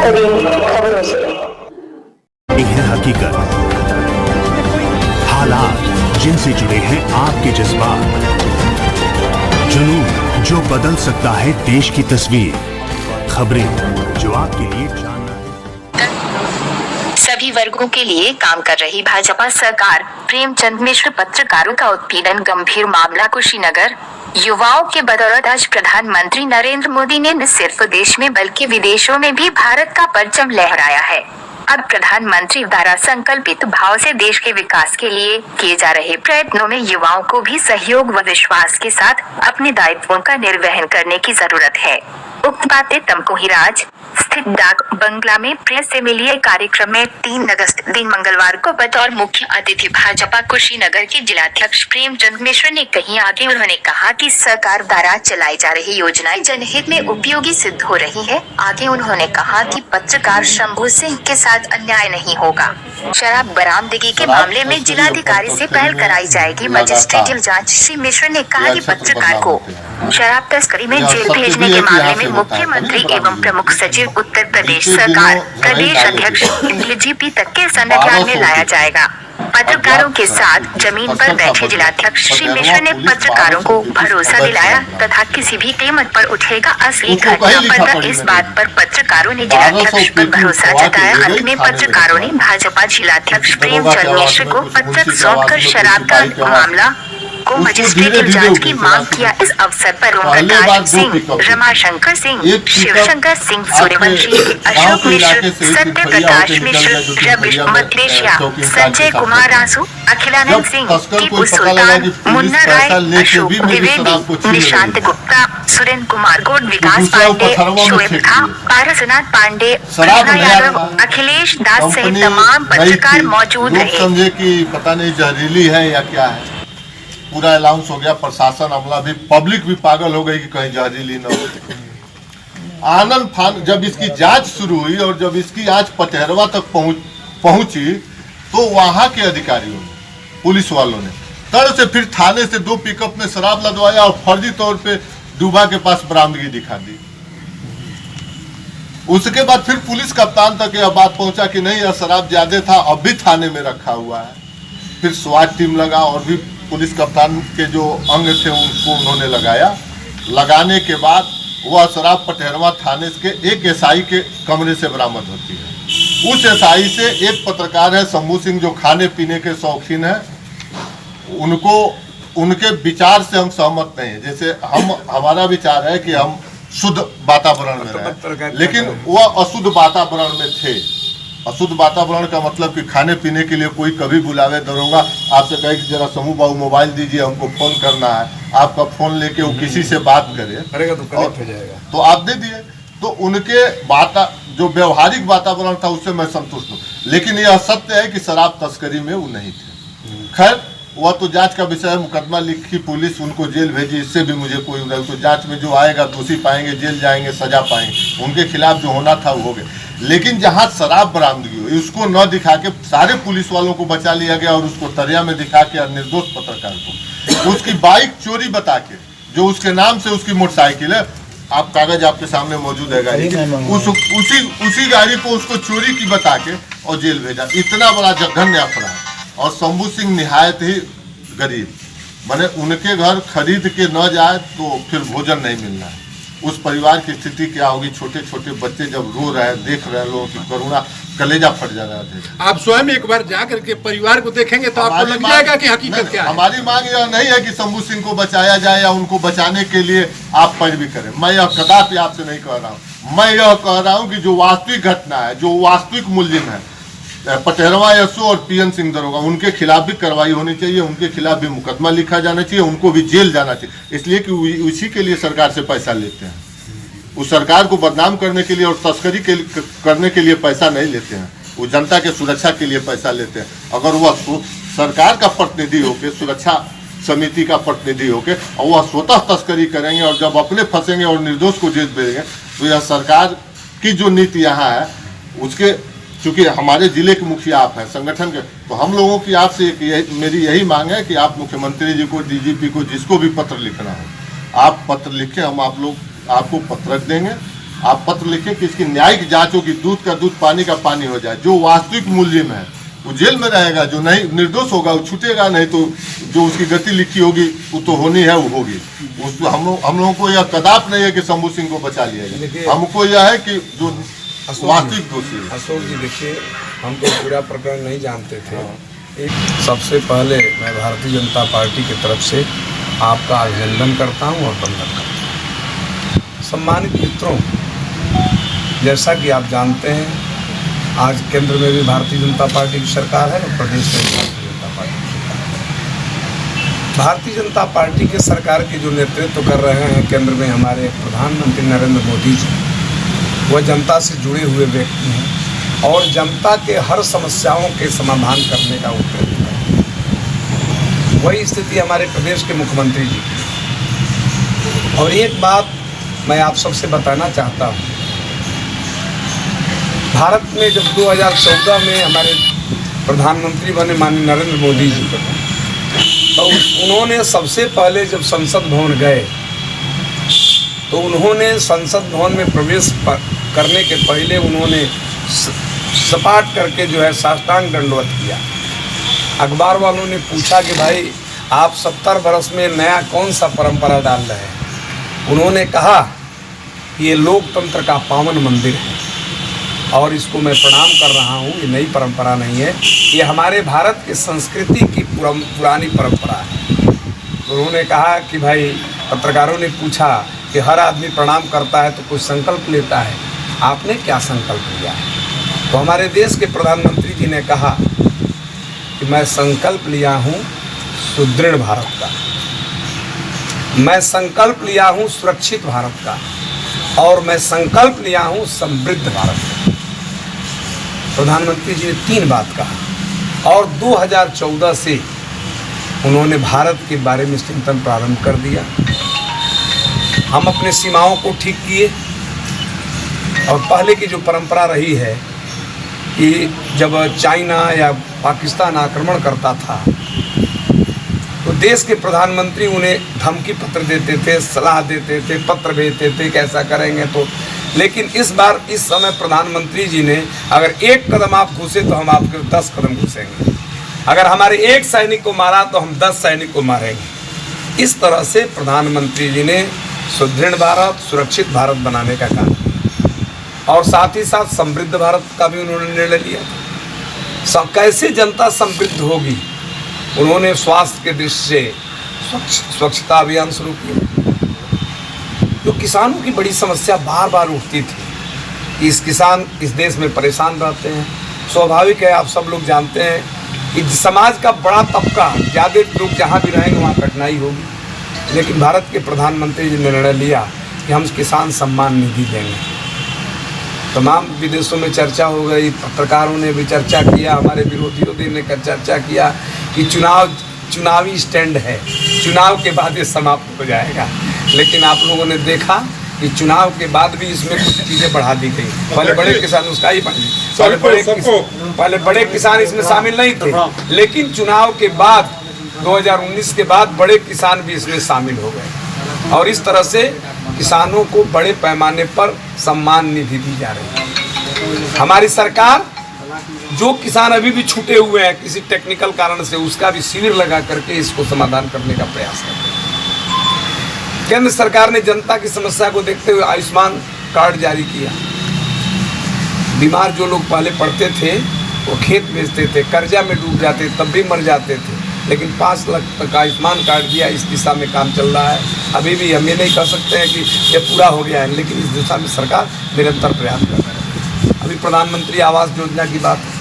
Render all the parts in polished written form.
तरीन खबरों से। है हकीकत, हालात जिनसे जुड़े हैं आपके जज्बात, जुनून जो बदल सकता है देश की तस्वीर, खबरें जो आपके लिए जानना है। सभी वर्गों के लिए काम कर रही भाजपा सरकार, प्रेमचंद मिश्र पत्रकारों का उत्पीड़न गंभीर मामला। कुशीनगर युवाओं के बदौलत आज प्रधानमंत्री नरेंद्र मोदी ने न सिर्फ देश में बल्कि विदेशों में भी भारत का परचम लहराया है। अब प्रधानमंत्री द्वारा संकल्पित भाव से देश के विकास के लिए किए जा रहे प्रयत्नों में युवाओं को भी सहयोग व विश्वास के साथ अपने दायित्वों का निर्वहन करने की जरूरत है। उक्त बातें तमकुहीराज स्थित डाक बंगला में प्रेस से मिली एक कार्यक्रम में 3 अगस्त दिन मंगलवार को बतौर मुख्य अतिथि भाजपा कुशीनगर के जिलाध्यक्ष प्रेमचंद मिश्र ने कही। आगे उन्होंने कहा कि सरकार द्वारा चलाई जा रही योजनाएं जनहित में उपयोगी सिद्ध हो रही है। आगे उन्होंने कहा कि पत्रकार शंभू सिंह के साथ अन्याय नहीं होगा। शराब बरामदगी के मामले में जिलाधिकारी से पहल कराई जाएगी मजिस्ट्रेटियल जाँच। श्री मिश्र ने कहा कि पत्रकार को शराब तस्करी में जेल भेजने के मामले में मुख्यमंत्री एवं प्रमुख सचिव उत्तर प्रदेश सरकार, प्रदेश अध्यक्ष डीजीपी तक के संज्ञान में लाया जाएगा। पत्रकारों के साथ जमीन पर बैठे जिलाध्यक्ष श्री मिश्र ने पत्रकारों को भरोसा दिलाया तथा किसी भी कीमत पर उठेगा असली घटना पर। इस बात पर पत्रकारों ने जिलाध्यक्ष पर भरोसा जताया। अंत में पत्रकारों ने भाजपा जिलाध्यक्ष प्रेमचंद मिश्र को पत्रक सौंपकर शराब का मामला को मजिस्ट्रेटियल जांच की मांग किया। इस अवसर पर ओम प्रकाश सिंह, रमाशंकर सिंह, शिवशंकर सिंह सूर्यवंशी, अशोक मिश्र, सत्य प्रकाश मिश्र, रविश मतलेशिया, संजय कुमार आंसू, अखिलानंद सिंह, टीपू सुल्तान, मुन्ना राय, अशोक द्विवेदी, निशांत गुप्ता, सुरेंद्र कुमार गोड, विकास पांडे, शोएब खां, पारसनाथ पांडे, कृष्णा यादव, अखिलेश दास सहित तमाम पत्रकार मौजूद रहे। समझे कि पता नहीं जहरीली है या क्या है। पूरा अनाउंस हो गया, प्रशासन अमला भी, पब्लिक भी पागल हो गई कि कहीं जहरीली न हो। आनंद फान जब इसकी जांच शुरू हुई और जब इसकी आज पटहरवा तक पहुंची तो वहां के अधिकारियों ने, पुलिस वालों ने तड़ से फिर थाने से 2 पिकअप में शराब लदवाया और फर्जी तौर पे डूबा के पास बरामदगी दिखा दी। उसके बाद फिर पुलिस कप्तान तक यह बात पहुंचा कि नहीं, यह शराब ज्यादा था, अब भी थाने में रखा हुआ है। फिर स्वाट टीम लगा और भी पुलिस कप्तान के जो अंग थे उनको उन्होंने लगाया। लगाने के बाद वह शराब पटहरवा थाने के एक एसआई के कमरे से बरामद होती है। उस एसआई से एक पत्रकार है शंभू सिंह जो खाने पीने के शौकीन है, उनके विचार से हम सहमत नहीं है। जैसे हमारा विचार है कि हम शुद्ध वातावरण में रहें, लेकिन वह अशुद्ध वातावरण में थे। अशुद्ध वातावरण का मतलब कि खाने पीने के लिए कोई कभी बुलावे, दरोगा आपसे कहे कि जरा समूह बाबू मोबाइल दीजिए, हमको फोन करना है, आपका फोन लेके वो किसी से बात करे तो आप दे दिए। तो उनके जो व्यवहारिक वातावरण था उससे मैं संतुष्ट हूँ, लेकिन यह सत्य है कि शराब तस्करी में वो नहीं थे। खैर वह तो जांच का विषय है, मुकदमा लिखी पुलिस, उनको जेल भेजी, इससे भी मुझे कोई तो जांच में जो आएगा दोषी पाएंगे, जेल जाएंगे, सजा पाएंगे, उनके खिलाफ जो होना था वो हो गया। लेकिन जहां शराब बरामदगी हुई उसको न दिखा के सारे पुलिस वालों को बचा लिया गया और उसको तरिया में दिखा के निर्दोष पत्रकार को उसकी बाइक चोरी बता के, जो उसके नाम से उसकी मोटरसाइकिल है, आप कागज आपके सामने मौजूद है गाड़ी के, उसी गाड़ी को उसको चोरी की बता के और जेल भेजा। इतना बड़ा जघन्य अपराध। और शंभू सिंह निहायत ही गरीब, माने उनके घर खरीद के न जाए तो फिर भोजन नहीं मिलना है। उस परिवार की स्थिति क्या होगी? छोटे छोटे बच्चे जब रो रहे हैं, देख रहे हैं, लोगों की करुणा, कलेजा फट जा रहा है। आप स्वयं एक बार जाकर के परिवार को देखेंगे तो आपको लग जाएगा कि हकीकत क्या है। हमारी मांग यह नहीं है कि शंभू सिंह को बचाया जाए या उनको बचाने के लिए आप पैरवी करें। मैं यह कदापि आपसे नहीं कह रहा हूँ। मैं यह कह रहा हूँ कि जो वास्तविक घटना है, जो वास्तविक मुलजिम है, पटहरवा एसओ और पीएन सिंह दरोगा, उनके खिलाफ भी कार्रवाई होनी चाहिए, उनके खिलाफ भी मुकदमा लिखा जाना चाहिए, उनको भी जेल जाना चाहिए। इसलिए कि उसी के लिए सरकार से पैसा लेते हैं। उस सरकार को बदनाम करने के लिए और तस्करी करने के लिए पैसा नहीं लेते हैं, वो जनता के सुरक्षा के लिए पैसा लेते हैं। अगर वह सरकार का प्रतिनिधि होकर, सुरक्षा समिति का प्रतिनिधि होकर, और वह स्वतः तस्करी करेंगे और जब अपने फंसेंगे और निर्दोष को जेल भेजेंगे, तो यह सरकार की जो नीति यहाँ है उसके, चूंकि हमारे जिले के मुखिया आप हैं, संगठन के, तो हम लोगों की आपसे मेरी यही मांग है कि आप मुख्यमंत्री जी को, डीजीपी को, जिसको भी पत्र लिखना हो, आप पत्र लिखें। हम आपको पत्रक देंगे, आप पत्र लिखें कि इसकी न्यायिक जांच होगी, दूध का दूध पानी का पानी हो जाए। जो वास्तविक मुलजिम है वो जेल में रहेगा, जो नहीं निर्दोष होगा वो छूटेगा, नहीं तो जो उसकी गति लिखी होगी वो तो होनी है, वो होगी। हम लोगों को यह कदाप नहीं है कि शंभू सिंह को बचा लिया जाए, हमको यह है कि जो वास्तविक दोषी है। अशोक जी देखिए, हम तो पूरा प्रकरण नहीं जानते थे। सबसे पहले मैं भारतीय जनता पार्टी की तरफ से आपका अभिनंदन करता हूं और वंदन करता हूं। सम्मानित मित्रों, जैसा कि आप जानते हैं, आज केंद्र में भी भारतीय जनता पार्टी की सरकार है और प्रदेश में भी भारतीय जनता पार्टी की सरकार है। भारतीय जनता पार्टी के सरकार के जो नेतृत्व कर रहे हैं केंद्र में हमारे प्रधानमंत्री नरेंद्र मोदी जी, वह जनता से जुड़े हुए व्यक्ति हैं और जनता के हर समस्याओं के समाधान करने का उत्तर है। वही स्थिति हमारे प्रदेश के मुख्यमंत्री जी की। और एक बात मैं आप सबसे बताना चाहता हूँ, भारत में जब 2014 में हमारे प्रधानमंत्री बने माननीय नरेंद्र मोदी जी, तो उन्होंने सबसे पहले जब संसद भवन गए तो उन्होंने संसद भवन में प्रवेश करने के पहले उन्होंने सपाट करके जो है साष्टांग दंडवत किया। अखबार वालों ने पूछा कि भाई आप 70 वर्ष में नया कौन सा परंपरा डाल रहे हैं? उन्होंने कहा कि ये लोकतंत्र का पावन मंदिर है और इसको मैं प्रणाम कर रहा हूँ। ये नई परंपरा नहीं है, ये हमारे भारत की संस्कृति की पुरानी परंपरा है। उन्होंने कहा कि भाई, पत्रकारों ने पूछा कि हर आदमी प्रणाम करता है तो कुछ संकल्प लेता है, आपने क्या संकल्प लिया है? तो हमारे देश के प्रधानमंत्री जी ने कहा कि मैं संकल्प लिया हूँ सुदृढ़ भारत का, मैं संकल्प लिया हूँ सुरक्षित भारत का, और मैं संकल्प लिया हूँ समृद्ध भारत का। प्रधानमंत्री जी ने 3 बात कहा और 2014 से उन्होंने भारत के बारे में चिंतन प्रारंभ कर दिया। हम अपने सीमाओं को ठीक किए और पहले की जो परंपरा रही है कि जब चाइना या पाकिस्तान आक्रमण करता था तो देश के प्रधानमंत्री उन्हें धमकी पत्र देते थे, सलाह देते थे, पत्र भेजते थे कि ऐसा करेंगे तो। लेकिन इस बार इस समय प्रधानमंत्री जी ने, अगर 1 कदम आप घुसे तो हम आपके 10 कदम घुसेंगे, अगर हमारे 1 सैनिक को मारा तो हम 10 सैनिक को मारेंगे। इस तरह से प्रधानमंत्री जी ने सुदृढ़ भारत, सुरक्षित भारत बनाने का काम किया और साथ ही साथ समृद्ध भारत का भी उन्होंने निर्णय लिया। कैसे जनता समृद्ध होगी, उन्होंने स्वास्थ्य के दृष्टि से स्वच्छता अभियान शुरू किया। जो किसानों की बड़ी समस्या बार बार उठती थी कि इस किसान इस देश में परेशान रहते हैं। स्वाभाविक है, आप सब लोग जानते हैं कि समाज का बड़ा तबका, ज़्यादा लोग जहाँ भी रहेंगे वहाँ कठिनाई होगी। लेकिन भारत के प्रधानमंत्री जी ने निर्णय लिया कि हम किसान सम्मान निधि देंगे। तमाम विदेशों में चर्चा हो गई, पत्रकारों ने भी चर्चा किया, हमारे विरोधियों ने चर्चा किया कि चुनावी स्टैंड है, चुनाव के बाद ये समाप्त हो जाएगा। लेकिन आप लोगों ने देखा कि चुनाव के बाद भी इसमें कुछ चीज़ें बढ़ा दी गई। पहले बड़े किसान उसका ही पहले बड़े किसान इसमें शामिल नहीं थे, लेकिन चुनाव के बाद 2019 के बाद बड़े किसान भी इसमें शामिल हो गए और इस तरह से किसानों को बड़े पैमाने पर सम्मान निधि दी जा रही है। हमारी सरकार जो किसान अभी भी छूटे हुए हैं किसी टेक्निकल कारण से, उसका भी शिविर लगा करके इसको समाधान करने का प्रयास कर रही है। केंद्र सरकार ने जनता की समस्या को देखते हुए आयुष्मान कार्ड जारी किया। बीमार जो लोग पहले पड़ते थे वो खेत बेचते थे, कर्जा में डूब जाते, तब भी मर जाते थे, लेकिन 5 लाख तक आयुष्मान कार्ड दिया। इस दिशा में काम चल रहा है। अभी भी हम ये नहीं कह सकते हैं कि ये पूरा हो गया है, लेकिन इस दिशा में सरकार निरंतर प्रयास कर रही है। अभी प्रधानमंत्री आवास योजना की बात है,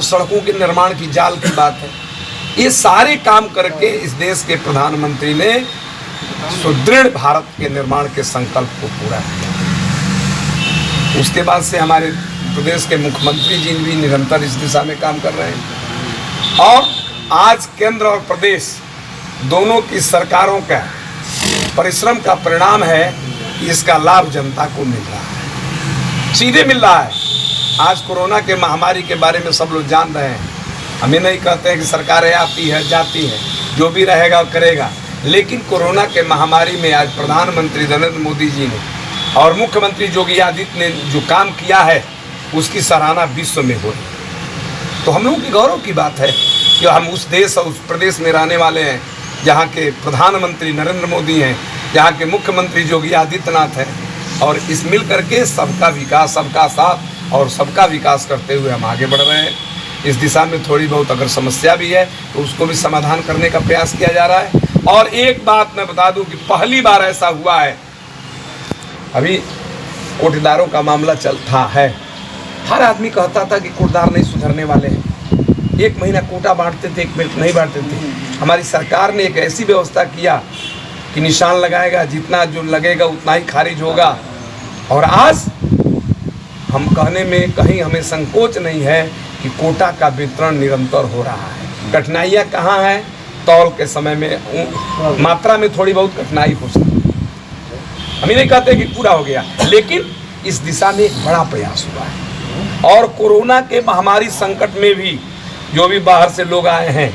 सड़कों के निर्माण की जाल की बात है। ये सारे काम करके इस देश के प्रधानमंत्री ने सुदृढ़ भारत के निर्माण के संकल्प को पूरा किया। उसके बाद से हमारे प्रदेश के मुख्यमंत्री जी भी निरंतर इस दिशा में काम कर रहे हैं और आज केंद्र और प्रदेश दोनों की सरकारों का परिश्रम का परिणाम है कि इसका लाभ जनता को मिल रहा है, सीधे मिल रहा है। आज कोरोना के महामारी के बारे में सब लोग जान रहे हैं। हम ये नहीं कहते हैं कि सरकारें आती है जाती है, जो भी रहेगा करेगा, लेकिन कोरोना के महामारी में आज प्रधानमंत्री नरेंद्र मोदी जी ने और मुख्यमंत्री योगी आदित्य ने जो काम किया है उसकी सराहना विश्व में हो रही है। तो हम लोगों की गौरव की बात है कि हम उस देश और उस प्रदेश में रहने वाले हैं जहाँ के प्रधानमंत्री नरेंद्र मोदी हैं, जहाँ के मुख्यमंत्री योगी आदित्यनाथ हैं, और इस मिल करके सबका विकास, सबका साथ और सबका विकास करते हुए हम आगे बढ़ रहे हैं। इस दिशा में थोड़ी बहुत अगर समस्या भी है तो उसको भी समाधान करने का प्रयास किया जा रहा है। और एक बात मैं बता दूं कि पहली बार ऐसा हुआ है, अभी कोटेदारों का मामला चलता है, हर आदमी कहता था कि कोटेदार नहीं सुधरने वाले हैं। एक महीना कोटा बांटते थे, एक महीना नहीं बांटते थे। हमारी सरकार ने एक ऐसी व्यवस्था किया कि निशान लगाएगा, जितना जो लगेगा उतना ही खारिज होगा। और आज हम कहने में कहीं हमें संकोच नहीं है कि कोटा का वितरण निरंतर हो रहा है। कठिनाइयाँ कहाँ हैं? तौल के समय में मात्रा में थोड़ी बहुत कठिनाई हो सकती है, हम ये नहीं कहते कि पूरा हो गया, लेकिन इस दिशा में एक बड़ा प्रयास हुआ है। और कोरोना के महामारी संकट में भी जो भी बाहर से लोग आए हैं,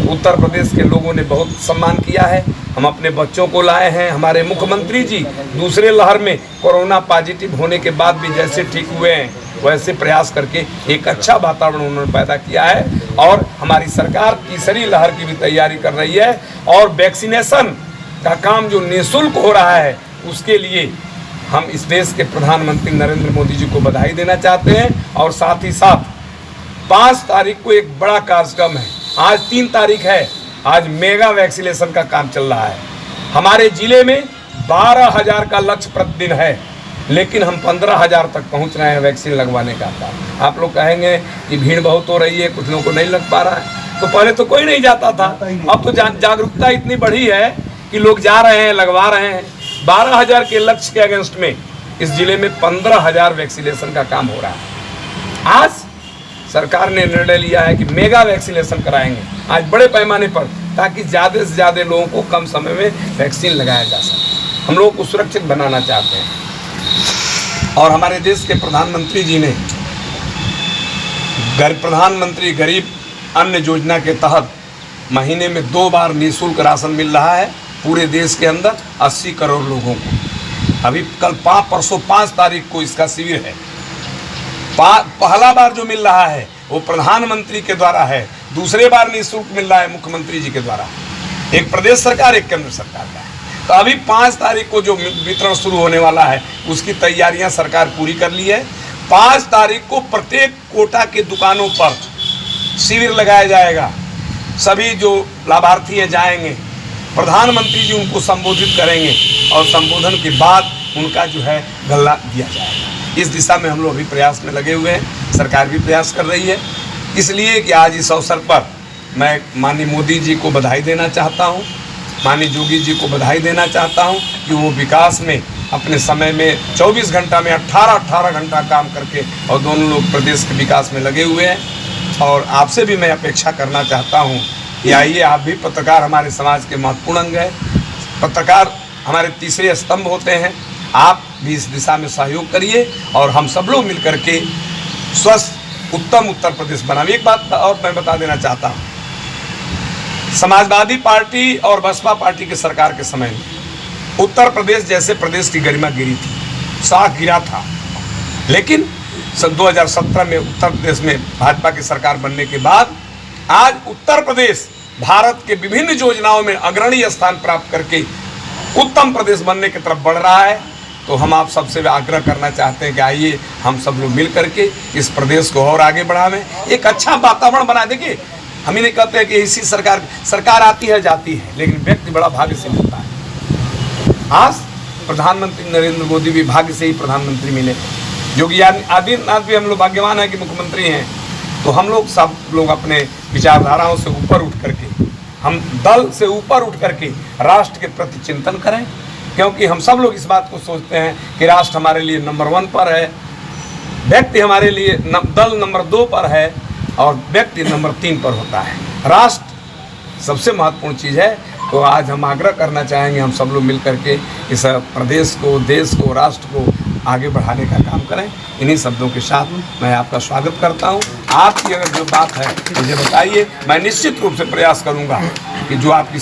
उत्तर प्रदेश के लोगों ने बहुत सम्मान किया है। हम अपने बच्चों को लाए हैं। हमारे मुख्यमंत्री जी दूसरे लहर में कोरोना पॉजिटिव होने के बाद भी जैसे ठीक हुए हैं वैसे प्रयास करके एक अच्छा वातावरण उन्होंने पैदा किया है। और हमारी सरकार तीसरी लहर की भी तैयारी कर रही है और वैक्सीनेशन का काम जो निःशुल्क हो रहा है उसके लिए हम इस देश के प्रधानमंत्री नरेंद्र मोदी जी को बधाई देना चाहते हैं। और साथ ही साथ 5 तारीख को एक बड़ा कार्यक्रम है, आज 3 तारीख है, आज मेगा वैक्सीनेशन का काम चल रहा है। हमारे जिले में 12,000 का लक्ष्य प्रतिदिन है, लेकिन हम 15,000 तक पहुंच रहे हैं वैक्सीन लगवाने का काम। आप लोग कहेंगे कि भीड़ बहुत हो रही है, कुछ लोगों को नहीं लग पा रहा है, तो पहले तो कोई नहीं जाता था, अब तो जागरूकता इतनी बढ़ी है कि लोग जा रहे हैं, लगवा रहे हैं। 12,000 के लक्ष्य के अगेंस्ट में इस जिले में 15,000 वैक्सीनेशन का काम हो रहा है। आज सरकार ने निर्णय लिया है कि मेगा वैक्सीनेशन कराएंगे आज बड़े पैमाने पर, ताकि ज़्यादा से ज़्यादा लोगों को कम समय में वैक्सीन लगाया जा सके। हम लोगों को सुरक्षित बनाना चाहते हैं। और हमारे देश के प्रधानमंत्री जी ने प्रधानमंत्री गरीब अन्न योजना के तहत महीने में 2 बार निःशुल्क राशन मिल रहा है पूरे देश के अंदर 80 करोड़ लोगों को। अभी कल परसों 5 तारीख को इसका शिविर है। पहला बार जो मिल रहा है वो प्रधानमंत्री के द्वारा है, दूसरे बार निःशुल्क मिल रहा है मुख्यमंत्री जी के द्वारा। एक प्रदेश सरकार, एक केंद्र सरकार का है। तो अभी 5 तारीख को जो वितरण शुरू होने वाला है उसकी तैयारियां सरकार पूरी कर ली है। 5 तारीख को प्रत्येक कोटा के दुकानों पर शिविर लगाया जाएगा। सभी जो लाभार्थी हैं जाएंगे, प्रधानमंत्री जी उनको संबोधित करेंगे और संबोधन के बाद उनका जो है गल्ला दिया जाएगा। इस दिशा में हम लोग अभी प्रयास में लगे हुए हैं, सरकार भी प्रयास कर रही है। इसलिए कि आज इस अवसर पर मैं माननीय मोदी जी को बधाई देना चाहता हूँ, माननीय योगी जी को बधाई देना चाहता हूँ कि वो विकास में अपने समय में 24 घंटा में 18 घंटा काम करके और दोनों लोग प्रदेश के विकास में लगे हुए हैं। और आपसे भी मैं अपेक्षा करना चाहता हूँ कि आइए, आप भी पत्रकार हमारे समाज के महत्वपूर्ण अंग हैं, पत्रकार हमारे तीसरे स्तंभ होते हैं। आप भी इस दिशा में सहयोग करिए और हम सब लोग मिलकर के स्वस्थ उत्तम उत्तर प्रदेश बनाए। एक बात और मैं बता देना चाहता हूँ, समाजवादी पार्टी और बसपा पार्टी के सरकार के समय में उत्तर प्रदेश जैसे प्रदेश की गरिमा गिरी थी, साख गिरा था। लेकिन सन 2017 में उत्तर प्रदेश में भाजपा की सरकार बनने के बाद आज उत्तर प्रदेश भारत के विभिन्न योजनाओं में अग्रणी स्थान प्राप्त करके उत्तम प्रदेश बनने की तरफ बढ़ रहा है। तो हम आप सबसे आग्रह करना चाहते हैं कि आइए हम सब लोग मिल करके इस प्रदेश को और आगे बढ़ावें, एक अच्छा वातावरण बना। देखिए, हम ही नहीं कहते हैं कि इसी सरकार आती है जाती है, लेकिन व्यक्ति बड़ा भाग्य से मिलता है। आज प्रधानमंत्री नरेंद्र मोदी भी भाग्य से ही प्रधानमंत्री मिले, योगी आदित्यनाथ भी हम लोग भाग्यवान है कि मुख्यमंत्री हैं। तो हम लोग सब लोग अपने विचारधाराओं से ऊपर उठ करके, हम दल से ऊपर उठ करके राष्ट्र के प्रति चिंतन करें, क्योंकि हम सब लोग इस बात को सोचते हैं कि राष्ट्र हमारे लिए नंबर 1 पर है, व्यक्ति हमारे लिए दल नंबर 2 पर है और व्यक्ति नंबर 3 पर होता है। राष्ट्र सबसे महत्वपूर्ण चीज़ है। तो आज हम आग्रह करना चाहेंगे, हम सब लोग मिल करके इस प्रदेश को, देश को, राष्ट्र को आगे बढ़ाने का काम करें। इन्हीं शब्दों के साथ मैं आपका स्वागत करता हूं। आपकी अगर जो बात है मुझे बताइए, मैं निश्चित रूप से प्रयास करूंगा कि जो आपकी